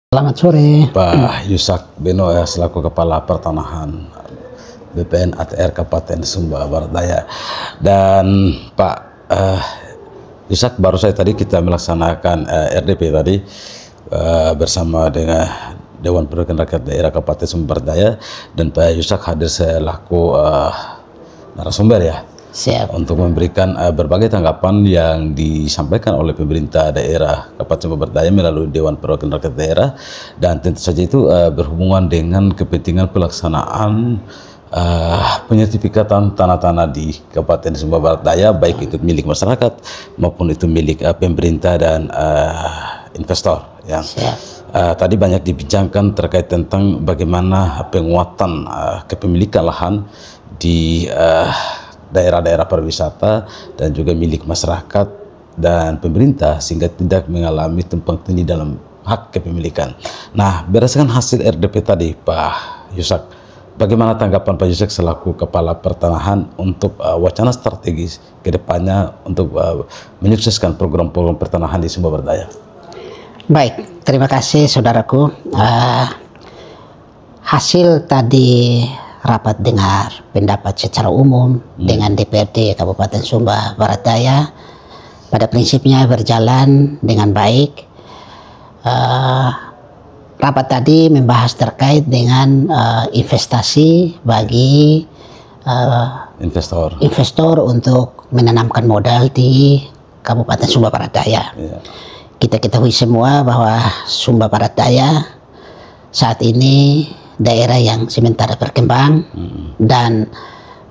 Selamat sore, Pak Yusak Beno ya, selaku Kepala Pertanahan BPN ATR Kabupaten Sumba Barat Daya. Dan Pak Yusak, baru saya tadi kita melaksanakan RDP tadi bersama dengan Dewan Perwakilan Rakyat Daerah Kabupaten Sumba Barat Daya, dan Pak Yusak hadir selaku narasumber ya. siap. Untuk memberikan berbagai tanggapan yang disampaikan oleh pemerintah daerah Kabupaten Sumba Barat Daya melalui Dewan Perwakilan Rakyat Daerah, dan tentu saja itu berhubungan dengan kepentingan pelaksanaan penyertifikatan tanah-tanah di Kabupaten Sumba Barat Daya, baik itu milik masyarakat maupun itu milik pemerintah dan investor ya. Tadi banyak dibincangkan terkait tentang bagaimana penguatan kepemilikan lahan di daerah-daerah pariwisata dan juga milik masyarakat dan pemerintah, sehingga tidak mengalami tumpang tindih dalam hak kepemilikan. Nah, berdasarkan hasil RDP tadi, Pak Yusak, bagaimana tanggapan Pak Yusak selaku Kepala Pertanahan untuk wacana strategis ke depannya untuk menyukseskan program-program pertanahan di Sumba Barat Daya? Baik, terima kasih saudaraku. Hasil tadi rapat dengar pendapat secara umum dengan DPRD Kabupaten Sumba Barat Daya pada prinsipnya berjalan dengan baik. Rapat tadi membahas terkait dengan investasi bagi investor untuk menanamkan modal di Kabupaten Sumba Barat Daya. Kita ketahui semua bahwa Sumba Barat Daya saat ini daerah yang sementara berkembang, dan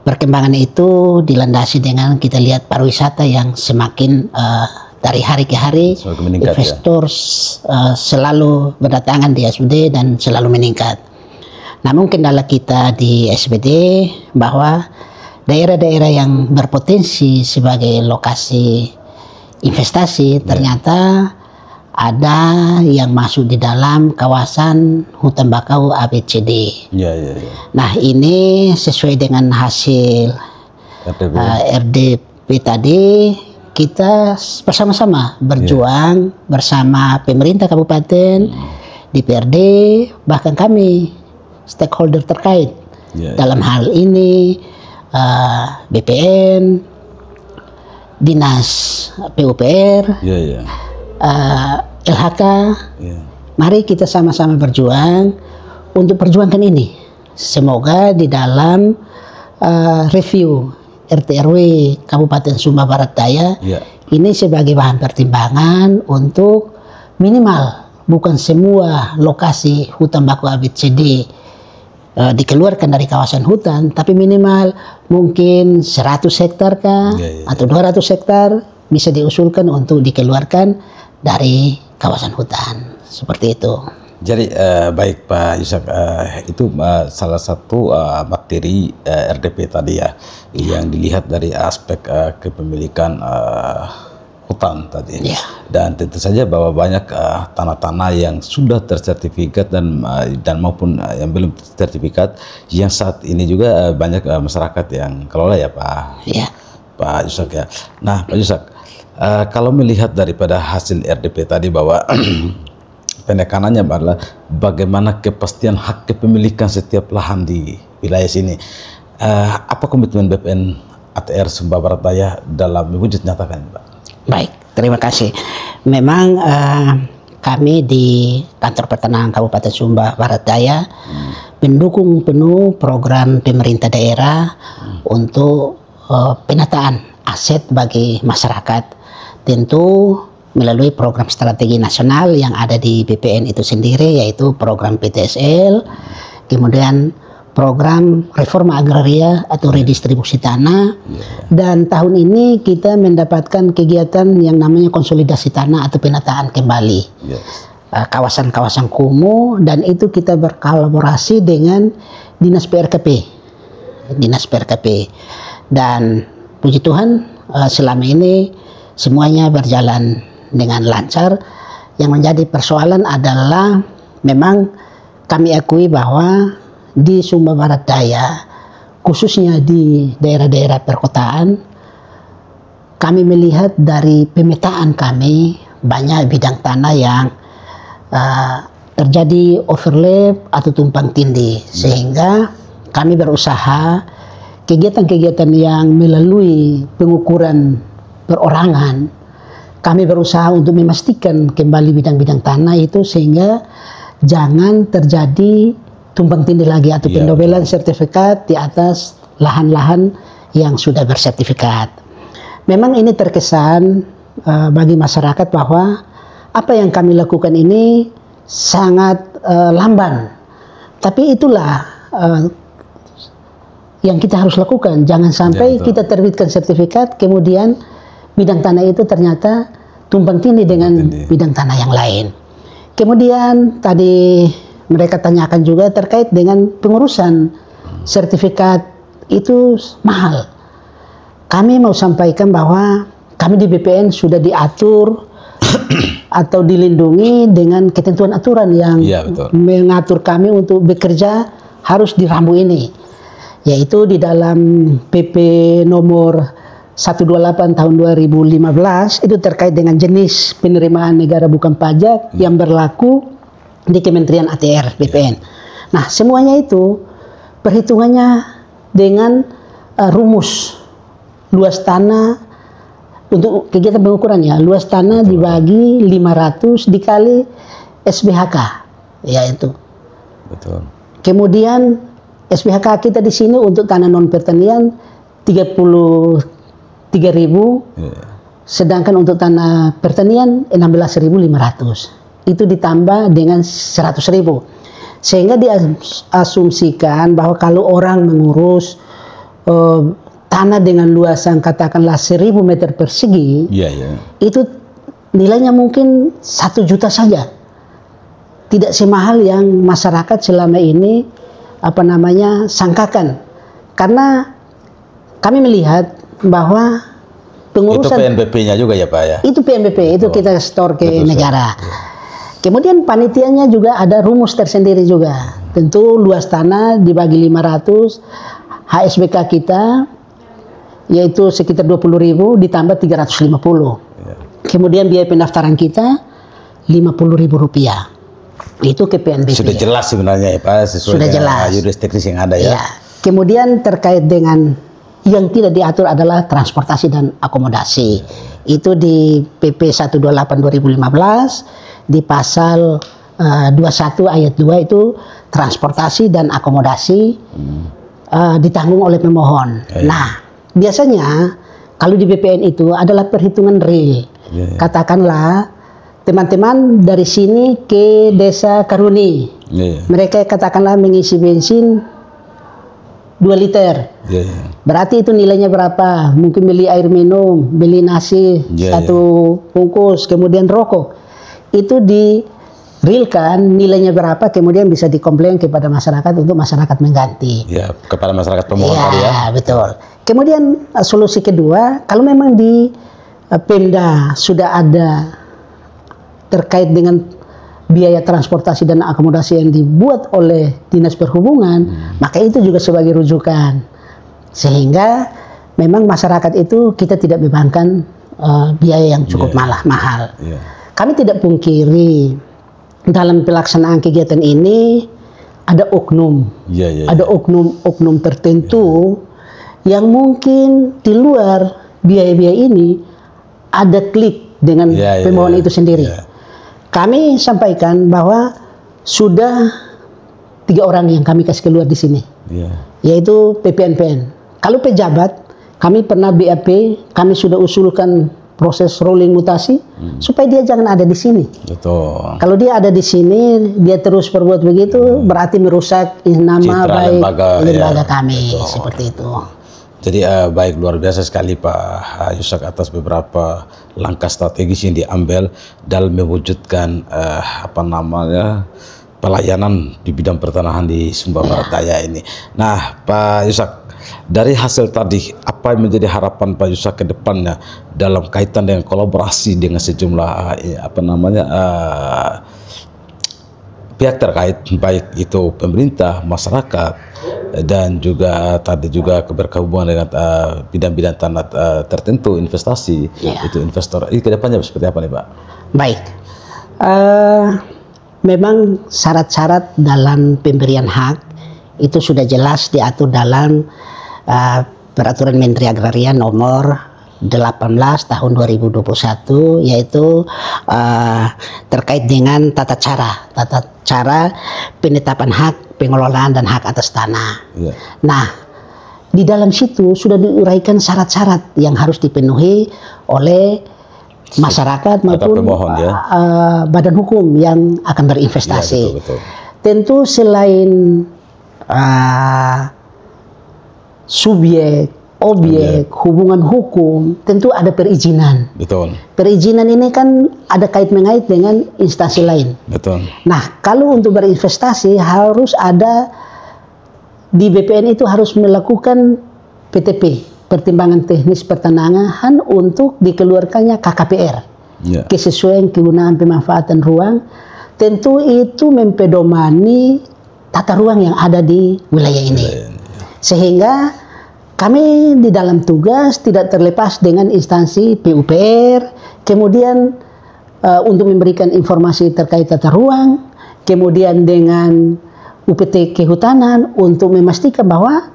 perkembangan itu dilandasi dengan kita lihat pariwisata yang semakin dari hari ke hari investor selalu berdatangan di SBD dan selalu meningkat. Namun kendala kita di SBD bahwa daerah-daerah yang berpotensi sebagai lokasi investasi ternyata ada yang masuk di dalam kawasan hutan bakau ABCD. Nah, ini sesuai dengan hasil RDP tadi, kita bersama-sama berjuang bersama pemerintah kabupaten, DPRD, bahkan kami stakeholder terkait dalam hal ini BPN, Dinas PUPR, LHK, mari kita sama-sama berjuang untuk perjuangkan ini. Semoga di dalam review RT/RW Kabupaten Sumba Barat Daya ini sebagai bahan pertimbangan untuk minimal bukan semua lokasi hutan bakau ABCD dikeluarkan dari kawasan hutan, tapi minimal mungkin 100 hektar atau 200 hektar bisa diusulkan untuk dikeluarkan dari kawasan hutan, seperti itu. Jadi baik Pak Yusak, itu salah satu materi RDP tadi ya, yang dilihat dari aspek kepemilikan hutan tadi. Dan tentu saja bahwa banyak tanah-tanah yang sudah tersertifikat dan maupun yang belum sertifikat, yang saat ini juga banyak masyarakat yang kelola ya Pak. Pak Yusak ya. Nah Pak Yusak, kalau melihat daripada hasil RDP tadi bahwa penekanannya adalah bagaimana kepastian hak kepemilikan setiap lahan di wilayah sini, apa komitmen BPN ATR Sumba Barat Daya dalam mewujud nyatakan, Pak? Baik, terima kasih. Memang kami di Kantor Pertanahan Kabupaten Sumba Barat Daya mendukung penuh program pemerintah daerah untuk penataan aset bagi masyarakat, tentu melalui program strategi nasional yang ada di BPN itu sendiri, yaitu program PTSL, kemudian program reforma agraria atau redistribusi tanah, dan tahun ini kita mendapatkan kegiatan yang namanya konsolidasi tanah atau penataan kembali kawasan-kawasan kumuh, dan itu kita berkolaborasi dengan Dinas PRKP, dan puji Tuhan selama ini semuanya berjalan dengan lancar. Yang menjadi persoalan adalah memang kami akui bahwa di Sumba Barat Daya, khususnya di daerah-daerah perkotaan, kami melihat dari pemetaan kami banyak bidang tanah yang terjadi terjadi overlap atau tumpang tindih, sehingga kami berusaha kegiatan-kegiatan yang melalui pengukuran perorangan, kami berusaha untuk memastikan kembali bidang-bidang tanah itu sehingga jangan terjadi tumpang tindih lagi atau pendobelan sertifikat di atas lahan-lahan yang sudah bersertifikat. Memang ini terkesan bagi masyarakat bahwa apa yang kami lakukan ini sangat lamban, tapi itulah yang kita harus lakukan. Jangan sampai kita terbitkan sertifikat kemudian bidang tanah itu ternyata tumpang tindih dengan bidang tanah yang lain. Kemudian tadi mereka tanyakan juga terkait dengan pengurusan sertifikat itu mahal. Kami mau sampaikan bahwa kami di BPN sudah diatur atau dilindungi dengan ketentuan aturan yang mengatur kami untuk bekerja harus di rambu ini, yaitu di dalam PP nomor 128 tahun 2015 itu terkait dengan jenis penerimaan negara bukan pajak yang berlaku di Kementerian ATR BPN. Nah, semuanya itu perhitungannya dengan rumus luas tanah untuk kegiatan pengukurannya. Luas tanah dibagi 500 dikali SBHK, yaitu. Betul. Kemudian SBHK kita di sini untuk tanah non pertanian 33.000, sedangkan untuk tanah pertanian 16.500. Itu ditambah dengan 100.000, sehingga diasumsikan bahwa kalau orang mengurus tanah dengan luasan katakanlah 1.000 meter persegi, itu nilainya mungkin 1 juta saja. Tidak semahal yang masyarakat selama ini sangkakan. Karena kami melihat bahwa pengurusan itu PNBP-nya juga ya Pak ya? Itu PNBP, itu kita store ke negara. Kemudian panitianya juga ada rumus tersendiri juga. Tentu luas tanah dibagi 500, HSBK kita yaitu sekitar 20.000 ditambah 350. Kemudian biaya pendaftaran kita Rp50.000. Itu ke PNBP. Sudah jelas sebenarnya ya Pak, sesuai sudah jelas judis teknis yang ada ya. Kemudian terkait dengan yang tidak diatur adalah transportasi dan akomodasi. Itu di PP 128 2015 di pasal 21 ayat 2 itu transportasi dan akomodasi ditanggung oleh pemohon. Nah, biasanya kalau di BPN itu adalah perhitungan real. Katakanlah teman-teman dari sini ke Desa Karuni, mereka katakanlah mengisi bensin 2 liter. Berarti itu nilainya berapa? Mungkin beli air minum, beli nasi 1 bungkus, kemudian rokok. Itu di-realkan nilainya berapa, kemudian bisa dikomplain kepada masyarakat untuk masyarakat mengganti. Ya, kepada masyarakat pemohon tadi ya. Betul. Kemudian solusi kedua, kalau memang di Pemda sudah ada terkait dengan biaya transportasi dan akomodasi yang dibuat oleh Dinas Perhubungan, maka itu juga sebagai rujukan. Sehingga memang masyarakat itu kita tidak bebankan biaya yang cukup mahal. Kami tidak pungkiri dalam pelaksanaan kegiatan ini ada oknum, ada oknum tertentu yang mungkin di luar biaya-biaya ini ada klik dengan pemohon itu sendiri. Kami sampaikan bahwa sudah 3 orang yang kami kasih keluar di sini, yaitu PPNPN. Kalau pejabat, kami pernah BAP, kami sudah usulkan proses rolling mutasi supaya dia jangan ada di sini. Betul. Kalau dia ada di sini, dia terus berbuat begitu, berarti merusak nama baik lembaga kami. Seperti itu. Jadi baik, luar biasa sekali Pak Yusak atas beberapa langkah strategis yang diambil dalam mewujudkan pelayanan di bidang pertanahan di Sumba Barat Daya ini. Nah, Pak Yusak, dari hasil tadi apa yang menjadi harapan Pak Yusak ke depannya dalam kaitan dengan kolaborasi dengan sejumlah pihak terkait, baik itu pemerintah, masyarakat, dan juga tadi juga berhubungan dengan bidang-bidang tanah tertentu, investasi, itu investor. Ini ke depannya seperti apa nih Pak? Baik, memang syarat-syarat dalam pemberian hak itu sudah jelas diatur dalam Peraturan Menteri Agraria nomor 18 tahun 2021, yaitu terkait dengan tata cara penetapan hak pengelolaan dan hak atas tanah. Nah, di dalam situ sudah diuraikan syarat-syarat yang harus dipenuhi oleh masyarakat maupun pemohon, badan hukum yang akan berinvestasi. Betul. Tentu selain subjek, objek, hubungan hukum, tentu ada perizinan. Betul. Perizinan ini kan ada kait mengait dengan instansi lain. Betul. Nah, kalau untuk berinvestasi harus ada di BPN itu harus melakukan PTP, pertimbangan teknis pertanahan untuk dikeluarkannya KKPR, kesesuaian kegunaan pemanfaatan ruang. Tentu itu mempedomani tata ruang yang ada di wilayah ini. Sehingga kami di dalam tugas tidak terlepas dengan instansi PUPR, kemudian untuk memberikan informasi terkait tata ruang, kemudian dengan UPT Kehutanan untuk memastikan bahwa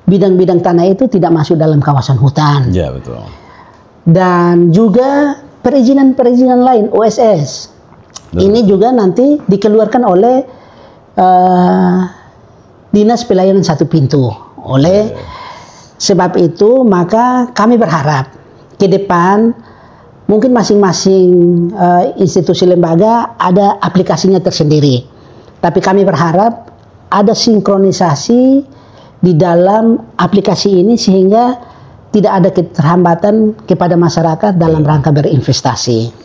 bidang-bidang tanah itu tidak masuk dalam kawasan hutan. Ya, betul. Dan juga perizinan-perizinan lain, OSS. Ini juga nanti dikeluarkan oleh Dinas Pelayanan Satu Pintu. Sebab itu maka kami berharap ke depan mungkin masing-masing institusi lembaga ada aplikasinya tersendiri. Tapi kami berharap ada sinkronisasi di dalam aplikasi ini sehingga tidak ada keterhambatan kepada masyarakat dalam rangka berinvestasi.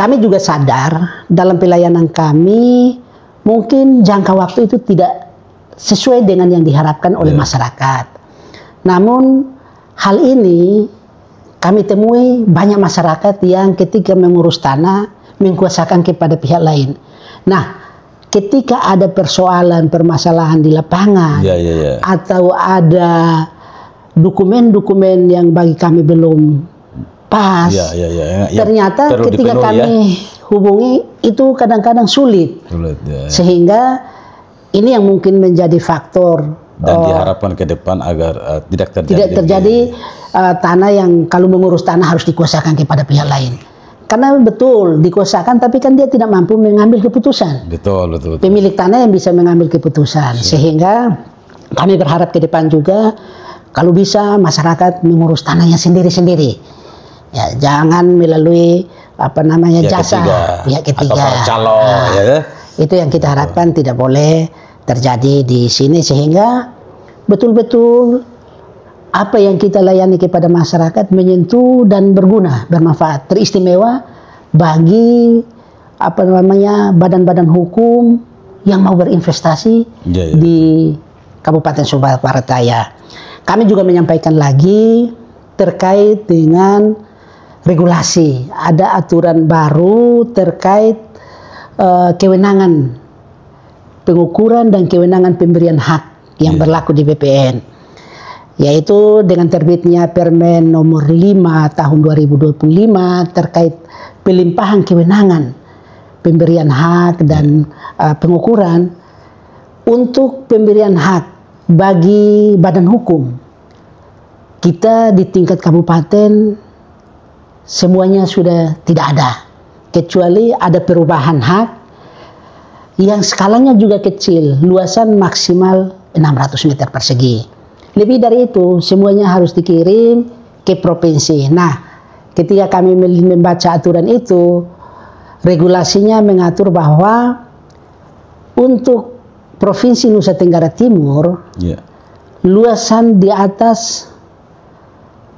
Kami juga sadar dalam pelayanan kami mungkin jangka waktu itu tidak sesuai dengan yang diharapkan oleh masyarakat. Namun hal ini kami temui banyak masyarakat yang ketika mengurus tanah mengkuasakan kepada pihak lain. Nah, ketika ada persoalan permasalahan di lapangan atau ada dokumen-dokumen yang bagi kami belum pas, ternyata ketika kami hubungi itu kadang-kadang sulit. Sehingga ini yang mungkin menjadi faktor dan diharapkan ke depan agar tidak terjadi tanah yang kalau mengurus tanah harus dikuasakan kepada pihak lain. Karena betul dikuasakan tapi kan dia tidak mampu mengambil keputusan. Betul. Pemilik tanah yang bisa mengambil keputusan. Sehingga kami berharap ke depan juga kalau bisa masyarakat mengurus tanahnya sendiri-sendiri. Ya, jangan melalui jasa pihak ketiga. Itu yang kita harapkan tidak boleh terjadi di sini sehingga betul-betul apa yang kita layani kepada masyarakat menyentuh dan berguna, bermanfaat, teristimewa bagi badan-badan hukum yang mau berinvestasi di Kabupaten Sumba Barat Daya. Kami juga menyampaikan lagi terkait dengan regulasi, ada aturan baru terkait kewenangan pengukuran dan kewenangan pemberian hak yang berlaku di BPN, yaitu dengan terbitnya Permen nomor 5 tahun 2025 terkait pelimpahan kewenangan pemberian hak dan pengukuran untuk pemberian hak bagi badan hukum. Kita di tingkat kabupaten semuanya sudah tidak ada, kecuali ada perubahan hak yang skalanya juga kecil, luasan maksimal 600 meter persegi. Lebih dari itu, semuanya harus dikirim ke provinsi. Nah, ketika kami membaca aturan itu, regulasinya mengatur bahwa untuk Provinsi Nusa Tenggara Timur, luasan di atas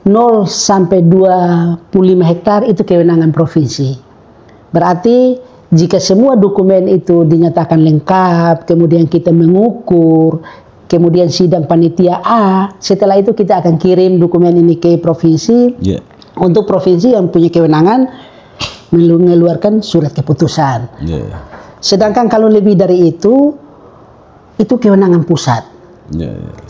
0 sampai 25 hektar itu kewenangan provinsi. Berarti jika semua dokumen itu dinyatakan lengkap, kemudian kita mengukur, kemudian sidang panitia A, setelah itu kita akan kirim dokumen ini ke provinsi. Untuk provinsi yang punya kewenangan mengeluarkan surat keputusan. Sedangkan kalau lebih dari itu kewenangan pusat.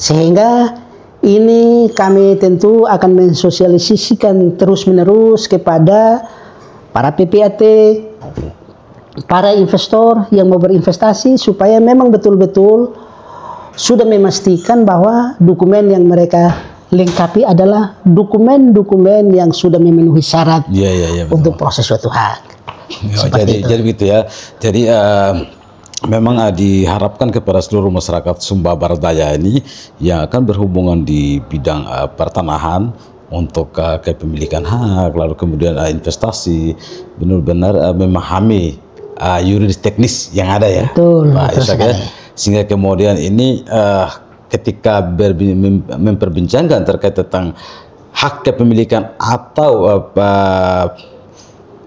Sehingga ini kami tentu akan mensosialisasikan terus-menerus kepada para PPAT, para investor yang mau berinvestasi supaya memang betul-betul sudah memastikan bahwa dokumen yang mereka lengkapi adalah dokumen-dokumen yang sudah memenuhi syarat untuk proses suatu hak. Jadi begitu ya. Jadi memang diharapkan kepada seluruh masyarakat Sumba Barat Daya ini yang akan berhubungan di bidang pertanahan untuk kepemilikan hak, lalu kemudian investasi, benar-benar memahami yuridis teknis yang ada ya. Betul, ya. Sehingga kemudian ini ketika memperbincangkan terkait tentang hak kepemilikan atau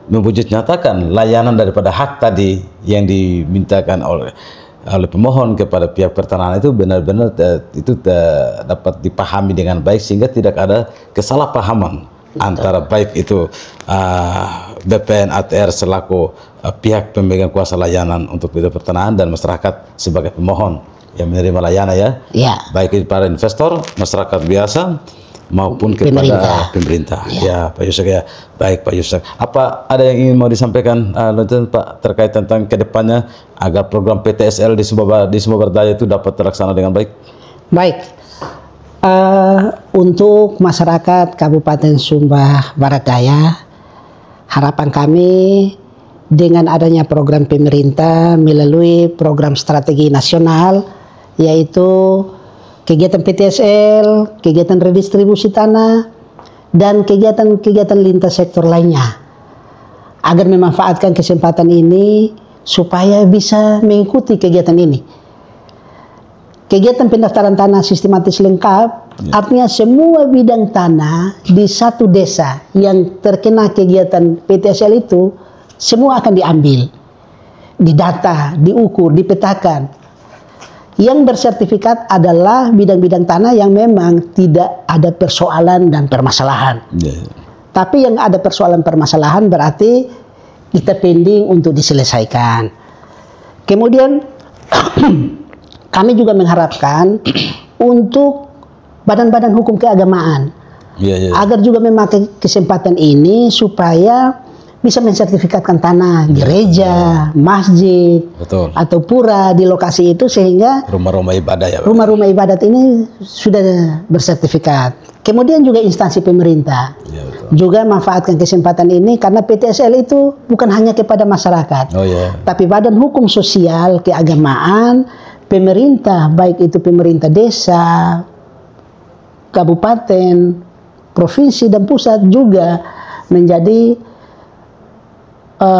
mewujud nyatakan layanan daripada hak tadi yang dimintakan oleh pemohon kepada pihak pertanahan itu benar-benar itu dapat dipahami dengan baik sehingga tidak ada kesalahpahaman antara baik itu BPN ATR selaku pihak pemegang kuasa layanan untuk bidang pertanahan dan masyarakat sebagai pemohon yang menerima layanan ya. Baik itu para investor, masyarakat biasa maupun kepada pemerintah. Ya, Pak Yusak ya. Baik Pak Yusak. Apa ada yang ingin mau disampaikan Pak terkait tentang kedepannya agar program PTSL di Sumba Barat Daya itu dapat terlaksana dengan baik? Baik. Untuk masyarakat Kabupaten Sumba Barat Daya, harapan kami dengan adanya program pemerintah melalui program strategi nasional yaitu kegiatan PTSL, kegiatan redistribusi tanah, dan kegiatan-kegiatan lintas sektor lainnya, agar memanfaatkan kesempatan ini supaya bisa mengikuti kegiatan ini. Kegiatan pendaftaran tanah sistematis lengkap, artinya semua bidang tanah di satu desa yang terkena kegiatan PTSL itu, semua akan diambil, didata, diukur, dipetakan. Yang bersertifikat adalah bidang-bidang tanah yang memang tidak ada persoalan dan permasalahan. Tapi yang ada persoalan permasalahan berarti kita pending untuk diselesaikan. Kemudian kami juga mengharapkan untuk badan-badan hukum keagamaan agar juga memakai kesempatan ini supaya bisa mensertifikatkan tanah gereja, masjid, atau pura di lokasi itu sehingga rumah-rumah ibadah ya. Rumah-rumah ibadat ini sudah bersertifikat. Kemudian juga instansi pemerintah juga manfaatkan kesempatan ini karena PTSL itu bukan hanya kepada masyarakat, tapi badan hukum sosial keagamaan, pemerintah baik itu pemerintah desa, kabupaten, provinsi dan pusat juga menjadi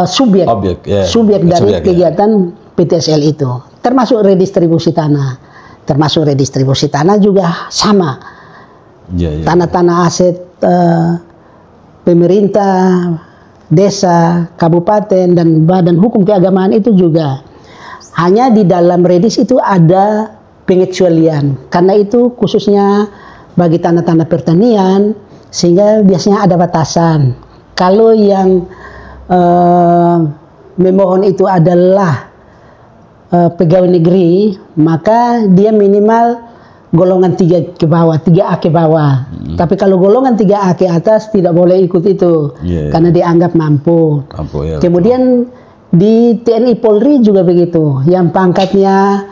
subjek dari kegiatan PTSL itu, termasuk redistribusi tanah. Termasuk redistribusi tanah juga sama. Tanah-tanah aset pemerintah, desa, kabupaten, dan badan hukum keagamaan itu juga. Hanya di dalam redis itu ada pengecualian. Karena itu khususnya bagi tanah-tanah pertanian, sehingga biasanya ada batasan. Kalau yang memohon itu adalah pegawai negeri, maka dia minimal golongan 3 ke bawah, 3A ke bawah. Tapi kalau golongan 3A ke atas tidak boleh ikut itu, karena dianggap mampu. Kemudian di TNI Polri juga begitu, yang pangkatnya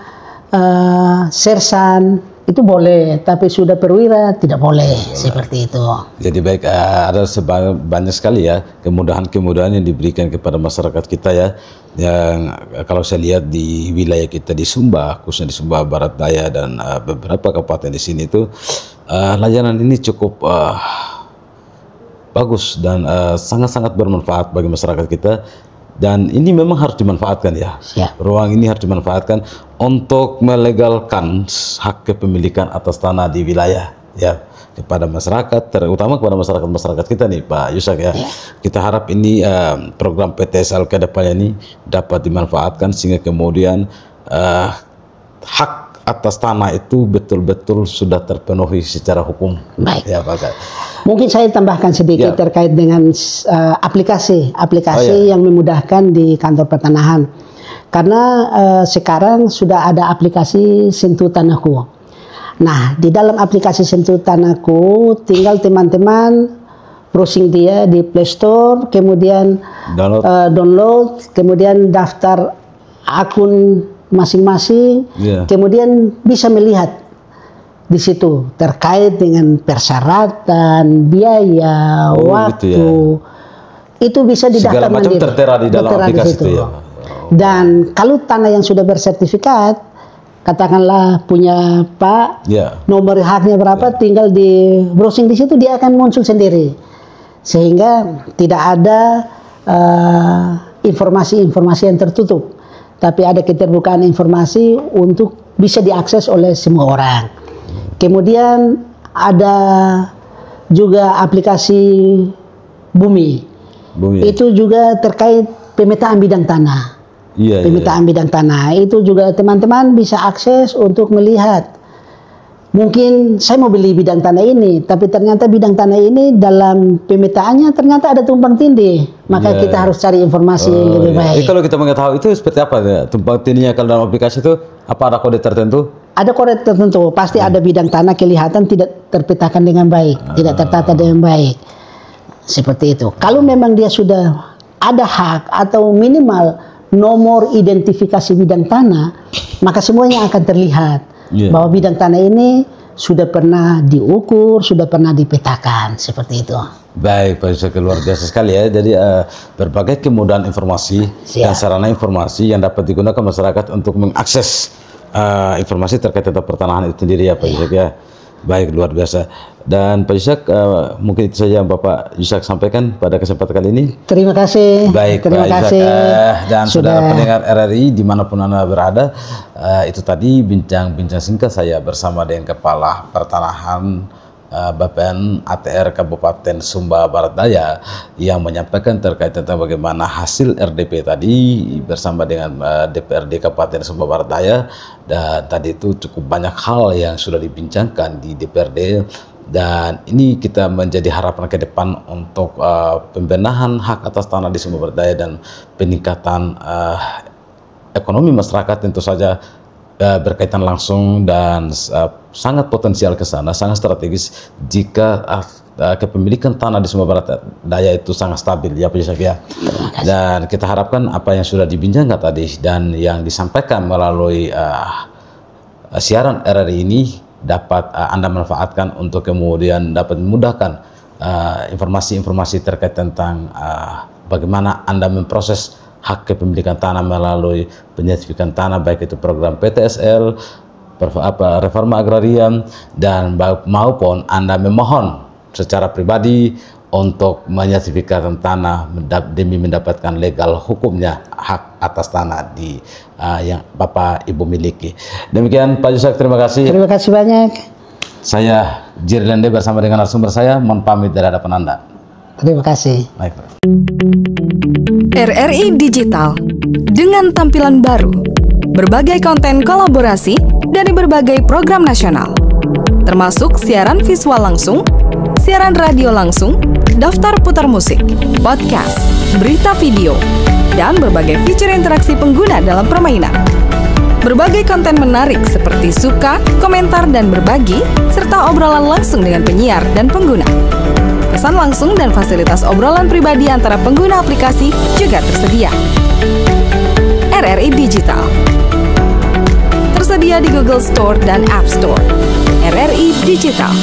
sersan itu boleh, tapi sudah perwira tidak boleh, seperti itu. Jadi baik, ada banyak sekali ya kemudahan-kemudahan yang diberikan kepada masyarakat kita ya, yang kalau saya lihat di wilayah kita di Sumba, khususnya di Sumba Barat Daya dan beberapa kabupaten di sini itu layanan ini cukup bagus dan sangat-sangat bermanfaat bagi masyarakat kita. Dan ini memang harus dimanfaatkan ya. Ruang ini harus dimanfaatkan untuk melegalkan hak kepemilikan atas tanah di wilayah ya kepada masyarakat, terutama kepada masyarakat kita nih Pak Yusak ya. Kita harap ini program PTSL ke depannya ini dapat dimanfaatkan sehingga kemudian hak atas tanah itu betul-betul sudah terpenuhi secara hukum. Baik. Ya Pak. Mungkin saya tambahkan sedikit terkait dengan aplikasi yang memudahkan di kantor pertanahan. Karena sekarang sudah ada aplikasi Sentuh Tanahku. Nah, di dalam aplikasi Sentuh Tanahku tinggal teman-teman browsing dia di Play Store, kemudian download, kemudian daftar akun masing-masing, kemudian bisa melihat di situ terkait dengan persyaratan, biaya, waktu, itu bisa didaftar segala macam mandiri, tertera di dalam aplikasi itu ya. Dan kalau tanah yang sudah bersertifikat, katakanlah punya Pak, nomor haknya berapa, tinggal di browsing di situ, dia akan muncul sendiri, sehingga tidak ada informasi-informasi yang tertutup, tapi ada keterbukaan informasi untuk bisa diakses oleh semua orang. Kemudian ada juga aplikasi Bumi. Itu juga terkait pemetaan bidang tanah. Pemetaan bidang tanah itu juga teman-teman bisa akses untuk melihat. Mungkin saya mau beli bidang tanah ini, tapi ternyata bidang tanah ini dalam pemetaannya ternyata ada tumpang tindih. Maka kita harus cari informasi yang lebih baik. Kalau kita mengetahui itu seperti apa ya? Tumpang tindihnya kalau dalam aplikasi itu, apa ada kode tertentu? Ada kode tertentu, pasti ada bidang tanah kelihatan tidak terpetakan dengan baik, tidak tertata dengan baik. Seperti itu. Kalau memang dia sudah ada hak atau minimal nomor identifikasi bidang tanah, maka semuanya akan terlihat bahwa bidang tanah ini sudah pernah diukur, sudah pernah dipetakan, seperti itu. Baik, Pak Yusuf, luar biasa sekali ya. Jadi berbagai kemudahan informasi dan sarana informasi yang dapat digunakan masyarakat untuk mengakses informasi terkait tentang pertanahan itu sendiri ya Pak Yusuf ya. Baik, luar biasa. Dan Pak Yusak, mungkin itu saja yang Bapak Yusak sampaikan pada kesempatan kali ini. Terima kasih. Baik, terima kasih. Dan saudara pendengar RRI dimanapun Anda berada, itu tadi bincang-bincang singkat saya bersama dengan Kepala Pertanahan BPN ATR Kabupaten Sumba Barat Daya yang menyampaikan terkait tentang bagaimana hasil RDP tadi bersama dengan DPRD Kabupaten Sumba Barat Daya. Dan tadi itu cukup banyak hal yang sudah dibincangkan di DPRD, dan ini kita menjadi harapan ke depan untuk pembenahan hak atas tanah di Sumba Barat Daya dan peningkatan ekonomi masyarakat tentu saja berkaitan langsung dan sangat potensial ke sana, sangat strategis jika kepemilikan tanah di Sumba Barat Daya itu sangat stabil ya Pak Yusuf ya. Dan kita harapkan apa yang sudah dibincangkan tadi dan yang disampaikan melalui siaran RRI ini dapat Anda manfaatkan untuk kemudian dapat memudahkan informasi-informasi terkait tentang bagaimana Anda memproses hak kepemilikan tanah melalui penyertifikan tanah, baik itu program PTSL, reforma agraria, dan maupun Anda memohon secara pribadi untuk menyertifikatkan tanah demi mendapatkan legal hukumnya hak atas tanah di yang Bapak Ibu miliki. Demikian Pak Yusak, terima kasih. Terima kasih banyak. Saya Jirlende bersama dengan narasumber saya mohon pamit dari hadapan Anda. Terima kasih. Baik. RRI Digital dengan tampilan baru, berbagai konten kolaborasi dari berbagai program nasional, termasuk siaran visual langsung, siaran radio langsung, daftar putar musik, podcast, berita video, dan berbagai fitur interaksi pengguna dalam permainan. Berbagai konten menarik seperti suka, komentar, dan berbagi, serta obrolan langsung dengan penyiar dan pengguna. Pesan langsung dan fasilitas obrolan pribadi antara pengguna aplikasi juga tersedia. RRI Digital tersedia di Google Store dan App Store. RRI Digital.